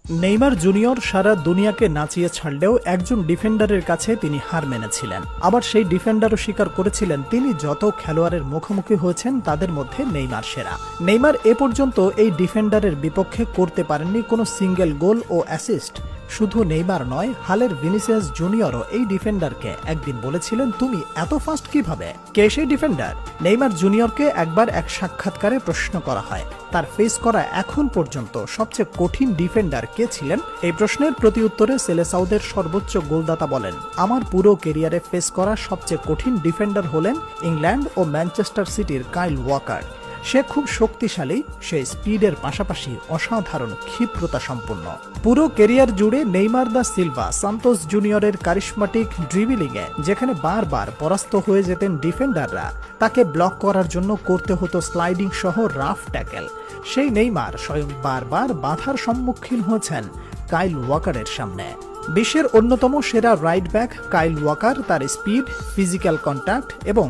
Neymar junior সারা দুনিয়াকে নাচিয়ে ছাড়লেও একজন ডিফেন্ডারের কাছে তিনি হার মেনেছিলেন। আবার সেই ডিফেন্ডারও স্বীকার করেছিলেন তিনি যত খেলোয়াড়ের মুখোমুখি হয়েছেন তাদের মধ্যে নেইমার সেরা। নেইমার এ পর্যন্ত এই ডিফেন্ডারের বিপক্ষে করতে পারেননি কোনো সিঙ্গেল গোল ও অ্যাসিস্ট। শুধু নেইমার নয়, হালের ভিনিসিয়াস জুনিয়রও এই ডিফেন্ডারকে একদিন বলেছিলেন, তুমি এত ফাস্ট কিভাবে? কে সেই ডিফেন্ডার? নেইমার জুনিয়রকে একবার এক সাক্ষাৎকারে প্রশ্ন করা হয় তার ফেস করা এখন পর্যন্ত সবচেয়ে কঠিন ডিফেন্ডার কে ছিলেন। এই প্রশ্নের প্রতি উত্তরে সেলেসাউদের সর্বোচ্চ গোলদাতা বলেন, আমার পুরো ক্যারিয়ারে ফেস করা সবচেয়ে কঠিন ডিফেন্ডার হলেন ইংল্যান্ড ও ম্যানচেস্টার সিটির কাইল ওয়াকার। সে খুব শক্তিশালী, সে স্পিডের পাশাপাশি অসাধারণ ক্ষিপ্রতা সম্পন্ন। পুরো ক্যারিয়ার জুড়ে নেইমার দা সিলভা সান্তোস জুনিয়রের কারিশমাটিক ড্রিবলিংয়ে যেখানে বারবার পরাস্ত হয়ে যেতেন ডিফেন্ডাররা, তাকে ব্লক করার জন্য করতে হতো স্লাইডিং সহ রাফ ট্যাকেল। সেই নেইমার স্বয়ং বারবার বাধার সম্মুখীন হয়েছেন কাইল ওয়াকারের সামনে। বিশ্বের অন্যতম সেরা রাইট ব্যাক কাইল ওয়াকার তার স্পিড, ফিজিক্যাল কন্ট্যাক্ট এবং